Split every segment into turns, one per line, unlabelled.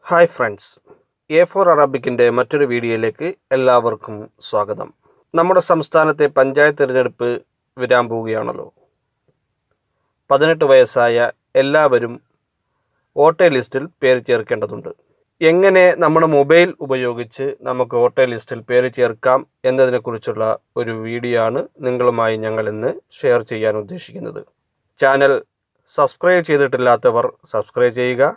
Hi friends, A4 അറബിക്കിൻ്റെ മറ്റൊരു വീഡിയോയിലേക്ക് എല്ലാവർക്കും സ്വാഗതം. നമ്മുടെ സംസ്ഥാനത്തെ പഞ്ചായത്ത് തിരഞ്ഞെടുപ്പ് വരാൻ പോവുകയാണല്ലോ. 18 വയസ്സായ എല്ലാവരും വോട്ടർ ലിസ്റ്റിൽ പേര് ചേർക്കേണ്ടതുണ്ട്. എങ്ങനെ നമ്മുടെ മൊബൈൽ ഉപയോഗിച്ച് നമുക്ക് വോട്ടർ ലിസ്റ്റിൽ പേര് ചേർക്കാം എന്നതിനെക്കുറിച്ചുള്ള ഒരു വീഡിയോ ആണ് നിങ്ങളുമായി ഞങ്ങൾ ഇന്ന് ഷെയർ ചെയ്യാൻ ഉദ്ദേശിക്കുന്നത്. ചാനൽ സബ്സ്ക്രൈബ് ചെയ്തിട്ടില്ലാത്തവർ സബ്സ്ക്രൈബ് ചെയ്യുക.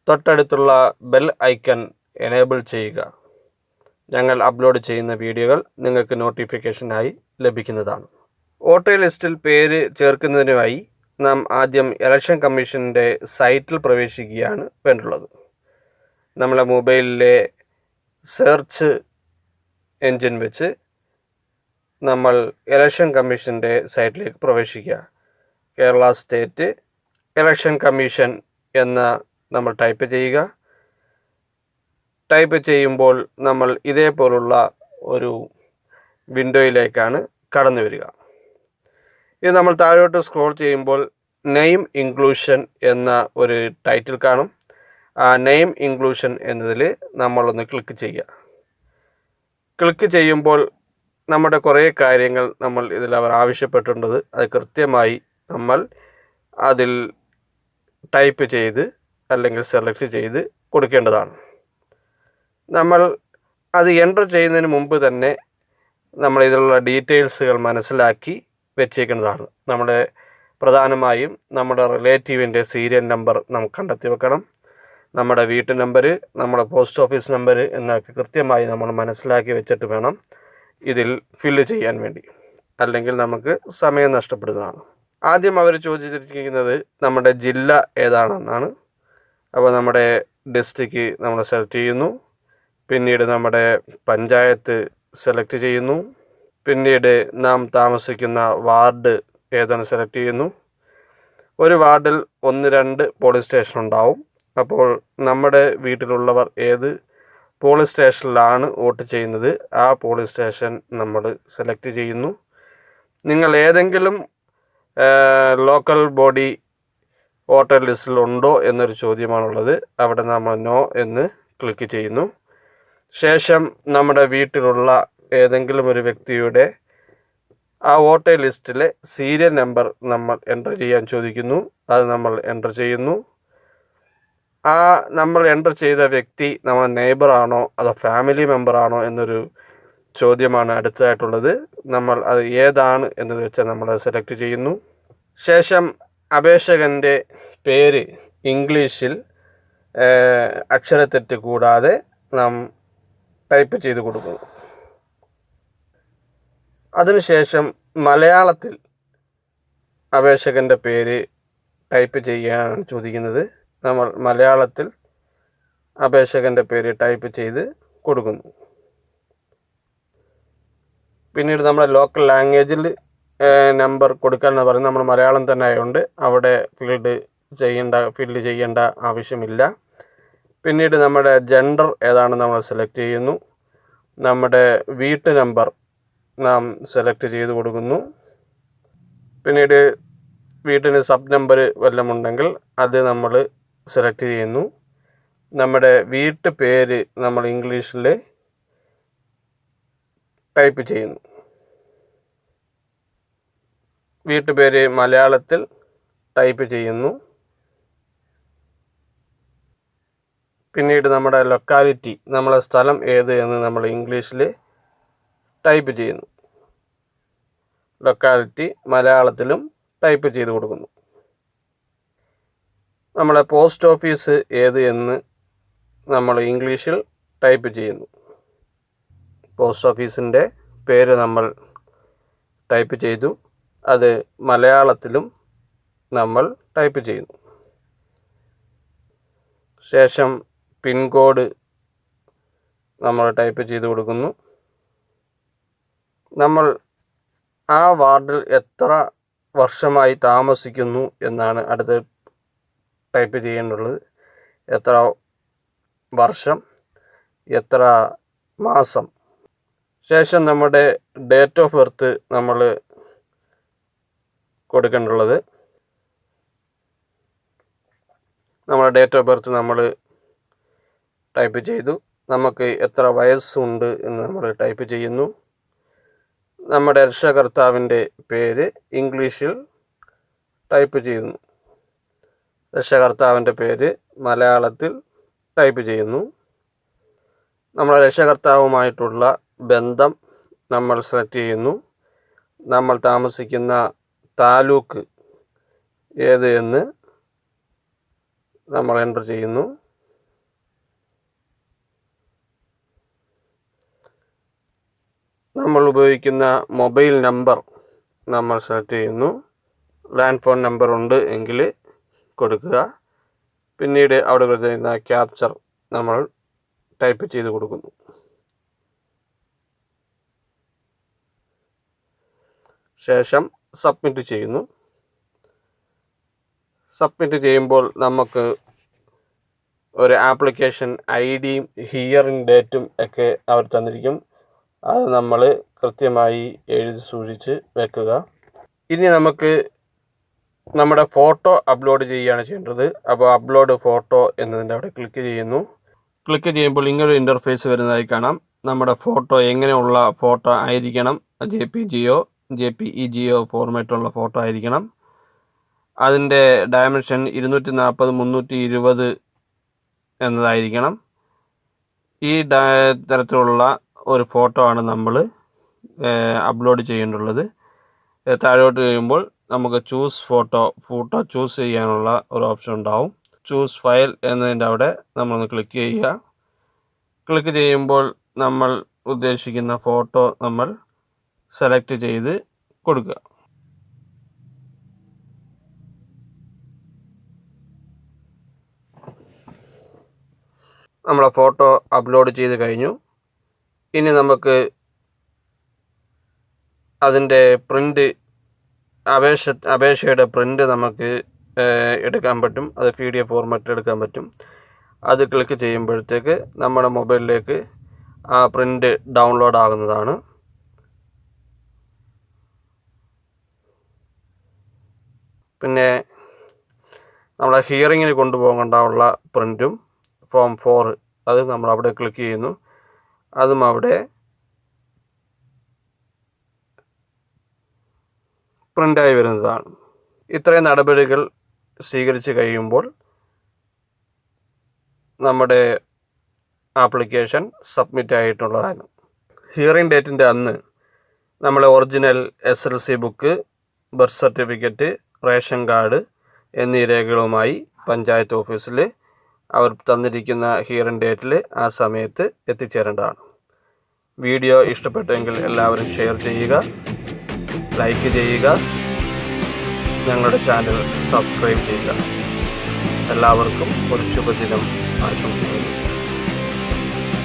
തൊട്ടടുത്തുള്ള ബെൽ ഐക്കൺ എനേബിൾ ചെയ്യുക. ഞങ്ങൾ അപ്ലോഡ് ചെയ്യുന്ന വീഡിയോകൾ നിങ്ങൾക്ക് നോട്ടിഫിക്കേഷനായി ലഭിക്കുന്നതാണ്. വോട്ടർ ലിസ്റ്റിൽ പേര് ചേർക്കുന്നതിനായി നാം ആദ്യം ഇലക്ഷൻ കമ്മീഷൻ്റെ സൈറ്റിൽ പ്രവേശിക്കുകയാണ് വേണ്ടുള്ളത്. നമ്മളെ മൊബൈലിലെ സെർച്ച് എൻജിൻ വെച്ച് നമ്മൾ ഇലക്ഷൻ കമ്മീഷൻ്റെ സൈറ്റിലേക്ക് പ്രവേശിക്കുക. കേരള സ്റ്റേറ്റ് ഇലക്ഷൻ കമ്മീഷൻ എന്ന നമ്മൾ ടൈപ്പ് ചെയ്യുക. ടൈപ്പ് ചെയ്യുമ്പോൾ നമ്മൾ ഇതേപോലുള്ള ഒരു വിൻഡോയിലേക്കാണ് കടന്നു വരിക. ഇത് നമ്മൾ താഴോട്ട് സ്ക്രോൾ ചെയ്യുമ്പോൾ നെയിം ഇൻക്ലൂഷൻ എന്ന ഒരു ടൈറ്റിൽ കാണും. ആ നെയിം ഇൻക്ലൂഷൻ എന്നതിൽ നമ്മളൊന്ന് ക്ലിക്ക് ചെയ്യുക. ക്ലിക്ക് ചെയ്യുമ്പോൾ നമ്മുടെ കുറേ കാര്യങ്ങൾ നമ്മൾ ഇതിൽ അവർ ആവശ്യപ്പെട്ടിട്ടുണ്ട്. അത് കൃത്യമായി നമ്മൾ അതിൽ ടൈപ്പ് ചെയ്ത് അല്ലെങ്കിൽ സെലക്ട് ചെയ്ത് കൊടുക്കേണ്ടതാണ്. നമ്മൾ അത് എൻ്റർ ചെയ്യുന്നതിന് മുമ്പ് തന്നെ നമ്മൾ ഇതിലുള്ള ഡീറ്റെയിൽസുകൾ മനസ്സിലാക്കി വെച്ചേക്കുന്നതാണ്. നമ്മുടെ പ്രധാനമായും നമ്മുടെ റിലേറ്റീവിൻ്റെ സീരിയൽ നമ്പർ നമുക്ക് കണ്ടെത്തി വെക്കണം. നമ്മുടെ വീട്ടു നമ്പർ, നമ്മുടെ പോസ്റ്റ് ഓഫീസ് നമ്പർ എന്നൊക്കെ കൃത്യമായി നമ്മൾ മനസ്സിലാക്കി വെച്ചിട്ട് വേണം ഇതിൽ ഫില്ല് ചെയ്യാൻ വേണ്ടി. അല്ലെങ്കിൽ നമുക്ക് സമയം നഷ്ടപ്പെടുന്നതാണ്. ആദ്യം അവർ ചോദിച്ചിരിക്കുന്നത് നമ്മുടെ ജില്ല ഏതാണെന്നാണ്. അപ്പോൾ നമ്മുടെ ഡിസ്ട്രിക്റ്റ് നമ്മൾ സെലക്ട് ചെയ്യുന്നു. പിന്നീട് നമ്മുടെ പഞ്ചായത്ത് സെലക്ട് ചെയ്യുന്നു. പിന്നീട് നാം താമസിക്കുന്ന വാർഡ് ഏതാണ് സെലക്ട് ചെയ്യുന്നു. ഒരു വാർഡിൽ 1-2 പോളിംഗ് സ്റ്റേഷൻ ഉണ്ടാവും. അപ്പോൾ നമ്മുടെ വീട്ടിലുള്ളവർ ഏത് പോളിംഗ് സ്റ്റേഷനിലാണ് വോട്ട് ചെയ്യുന്നത് ആ പോളിംഗ് സ്റ്റേഷൻ നമ്മൾ സെലക്ട് ചെയ്യുന്നു. നിങ്ങൾ ഏതെങ്കിലും ലോക്കൽ ബോഡി വോട്ടർ ലിസ്റ്റിലുണ്ടോ എന്നൊരു ചോദ്യമാണുള്ളത്. അവിടെ നമ്മൾ നോ എന്ന് ക്ലിക്ക് ചെയ്യുന്നു. ശേഷം നമ്മുടെ വീട്ടിലുള്ള ഏതെങ്കിലും ഒരു വ്യക്തിയുടെ ആ വോട്ടർ ലിസ്റ്റിലെ സീരിയൽ നമ്പർ നമ്മൾ എൻ്റർ ചെയ്യാൻ ചോദിക്കുന്നു. അത് നമ്മൾ എൻ്റർ ചെയ്യുന്നു. ആ നമ്മൾ എൻ്റർ ചെയ്ത വ്യക്തി നമ്മുടെ നെയ്ബറാണോ അതോ ഫാമിലി മെമ്പറാണോ എന്നൊരു ചോദ്യമാണ് അടുത്തതായിട്ടുള്ളത്. നമ്മൾ അത് ഏതാണ് എന്നത് വെച്ചാൽ നമ്മൾ സെലക്ട് ചെയ്യുന്നു. ശേഷം അപേക്ഷകൻ്റെ പേര് ഇംഗ്ലീഷിൽ അക്ഷരത്തെറ്റ് കൂടാതെ നാം ടൈപ്പ് ചെയ്ത് കൊടുക്കുന്നു. അതിനുശേഷം മലയാളത്തിൽ അപേക്ഷകൻ്റെ പേര് ടൈപ്പ് ചെയ്യാനാണ് ചോദിക്കുന്നത്. നമ്മൾ മലയാളത്തിൽ അപേക്ഷകൻ്റെ പേര് ടൈപ്പ് ചെയ്ത് കൊടുക്കുന്നു. പിന്നീട് നമ്മുടെ ലോക്കൽ ലാംഗ്വേജിൽ നമ്പർ കൊടുക്കാമെന്ന് പറയുന്നത് നമ്മൾ മലയാളം തന്നെ ആയതുകൊണ്ട് അവിടെ ഫില്ല് ചെയ്യേണ്ട ആവശ്യമില്ല. പിന്നീട് നമ്മുടെ ജെൻഡർ ഏതാണ് നമ്മൾ സെലക്ട് ചെയ്യുന്നു. നമ്മുടെ വീട്ടു നമ്പർ നാം സെലക്ട് ചെയ്ത് കൊടുക്കുന്നു. പിന്നീട് വീട്ടിന് സബ് നമ്പർ വല്ലതും ഉണ്ടെങ്കിൽ അത് നമ്മൾ സെലക്ട് ചെയ്യുന്നു. നമ്മുടെ വീട്ടു പേര് നമ്മൾ ഇംഗ്ലീഷിൽ ടൈപ്പ് ചെയ്യുന്നു. വീട്ടുപേര് മലയാളത്തിൽ ടൈപ്പ് ചെയ്യുന്നു. പിന്നീട് നമ്മുടെ ലൊക്കാലിറ്റി, നമ്മളെ സ്ഥലം ഏത് എന്ന് നമ്മൾ ഇംഗ്ലീഷിൽ ടൈപ്പ് ചെയ്യുന്നു. ലൊക്കാലിറ്റി മലയാളത്തിലും ടൈപ്പ് ചെയ്ത് കൊടുക്കുന്നു. നമ്മളെ പോസ്റ്റ് ഓഫീസ് ഏത് എന്ന് നമ്മൾ ഇംഗ്ലീഷിൽ ടൈപ്പ് ചെയ്യുന്നു. പോസ്റ്റ് ഓഫീസിൻ്റെ പേര് നമ്മൾ ടൈപ്പ് ചെയ്തു. അത് മലയാളത്തിലും നമ്മൾ ടൈപ്പ് ചെയ്യുന്നു. ശേഷം പിൻകോഡ് നമ്മൾ ടൈപ്പ് ചെയ്ത് കൊടുക്കുന്നു. നമ്മൾ ആ വാർഡിൽ എത്ര വർഷമായി താമസിക്കുന്നു എന്നാണ് അടുത്ത് ടൈപ്പ് ചെയ്യേണ്ടുള്ളത്. എത്ര വർഷം, എത്ര മാസം. ശേഷം നമ്മുടെ ഡേറ്റ് ഓഫ് ബർത്ത് നമ്മൾ കൊടുക്കേണ്ടുള്ളത്. നമ്മുടെ ഡേറ്റ് ഓഫ് ബർത്ത് നമ്മൾ ടൈപ്പ് ചെയ്തു. നമുക്ക് എത്ര വയസ്സുണ്ട് എന്ന് നമ്മൾ ടൈപ്പ് ചെയ്യുന്നു. നമ്മുടെ രക്ഷകർത്താവിൻ്റെ പേര് ഇംഗ്ലീഷിൽ ടൈപ്പ് ചെയ്യുന്നു. രക്ഷകർത്താവിൻ്റെ പേര് മലയാളത്തിൽ ടൈപ്പ് ചെയ്യുന്നു. നമ്മുടെ രക്ഷകർത്താവുമായിട്ടുള്ള ബന്ധം നമ്മൾ സെലക്ട് ചെയ്യുന്നു. നമ്മൾ താമസിക്കുന്ന താലൂക്ക് ഏത് എന്ന് നമ്മൾ എൻ്റർ ചെയ്യുന്നു. നമ്മൾ ഉപയോഗിക്കുന്ന മൊബൈൽ നമ്പർ നമ്മൾ സെലക്ട് ചെയ്യുന്നു. ലാൻഡ് ഫോൺ നമ്പർ ഉണ്ട് എങ്കിൽ കൊടുക്കുക. പിന്നീട് അവിടെ കൊടുത്തിരിക്കുന്ന ക്യാപ്ചർ നമ്മൾ ടൈപ്പ് ചെയ്ത് കൊടുക്കുന്നു. ശേഷം സബ്മിറ്റ് ചെയ്യുന്നു. സബ്മിറ്റ് ചെയ്യുമ്പോൾ നമുക്ക് ഒരു ആപ്ലിക്കേഷൻ ഐഡിയും ഹിയറിംഗ് ഡേറ്റും ഒക്കെ അവർ തന്നിരിക്കും. അത് നമ്മൾ കൃത്യമായി എഴുതി സൂക്ഷിച്ച് വെക്കുക. ഇനി നമുക്ക് നമ്മുടെ ഫോട്ടോ അപ്ലോഡ് ചെയ്യുകയാണ് ചെയ്യേണ്ടത്. അപ്പോൾ അപ്ലോഡ് ഫോട്ടോ എന്നതിൻ്റെ അവിടെ ക്ലിക്ക് ചെയ്യുന്നു. ക്ലിക്ക് ചെയ്യുമ്പോൾ ഇങ്ങനൊരു ഇൻ്റർഫേസ് വരുന്നതായി കാണാം. നമ്മുടെ ഫോട്ടോ എങ്ങനെയുള്ള ഫോട്ടോ ആയിരിക്കണം? JPGയോ JPEGയോ ഫോർമാറ്റുള്ള ഫോട്ടോ ആയിരിക്കണം. അതിൻ്റെ ഡയമെൻഷൻ 240x320 എന്നതായിരിക്കണം. ഈ തരത്തിലുള്ള ഒരു ഫോട്ടോ ആണ് നമ്മൾ അപ്ലോഡ് ചെയ്യേണ്ടുള്ളത്. താഴോട്ട് കഴിയുമ്പോൾ നമുക്ക് ചൂസ് ഫോട്ടോ ചൂസ് ചെയ്യാനുള്ള ഒരു ഓപ്ഷൻ ഉണ്ടാവും. ചൂസ് ഫയൽ എന്നതിൻ്റെ അവിടെ നമ്മളൊന്ന് ക്ലിക്ക് ചെയ്യുക. ക്ലിക്ക് ചെയ്യുമ്പോൾ നമ്മൾ ഉദ്ദേശിക്കുന്ന ഫോട്ടോ നമ്മൾ സെലക്ട് ചെയ്ത് കൊടുക്കുക. നമ്മളെ ഫോട്ടോ അപ്ലോഡ് ചെയ്ത് കഴിഞ്ഞു. ഇനി നമുക്ക് അതിൻ്റെ പ്രിൻ്റ് അപേക്ഷയുടെ പ്രിൻ്റ് നമുക്ക് എടുക്കാൻ പറ്റും. അത് PDF ഫോർമാറ്റിൽ എടുക്കാൻ പറ്റും. അത് ക്ലിക്ക് ചെയ്യുമ്പോഴത്തേക്ക് നമ്മുടെ മൊബൈലിലേക്ക് ആ പ്രിൻ്റ് ഡൗൺലോഡ് ആകുന്നതാണ്. പിന്നെ നമ്മളെ ഹിയറിങ്ങിന് കൊണ്ടുപോകേണ്ടുള്ള പ്രിൻറ്റും Form 4 അത് നമ്മൾ അവിടെ ക്ലിക്ക് ചെയ്യുന്നു. അതും അവിടെ പ്രിൻ്റായി വരുന്നതാണ്. ഇത്രയും നടപടികൾ സ്വീകരിച്ച് കഴിയുമ്പോൾ നമ്മുടെ ആപ്ലിക്കേഷൻ സബ്മിറ്റ് ആയിട്ടുള്ളതാണ്. ഹിയറിംഗ് ഡേറ്റിൻ്റെ അന്ന് നമ്മളെ original SLC book, birth certificate, ration card എന്നീ രേഖകളുമായി പഞ്ചായത്ത് ഓഫീസിൽ അവർ തന്നിരിക്കുന്ന ഹിയറിംഗ് ഡേറ്റിൽ ആ സമയത്ത് എത്തിച്ചേരേണ്ടതാണ്. വീഡിയോ ഇഷ്ടപ്പെട്ടെങ്കിൽ എല്ലാവരും ഷെയർ ചെയ്യുക, ലൈക്ക് ചെയ്യുക, ഞങ്ങളുടെ ചാനൽ സബ്സ്ക്രൈബ് ചെയ്യുക. എല്ലാവർക്കും ഒരു ശുഭദിനം ആശംസിക്കുന്നു.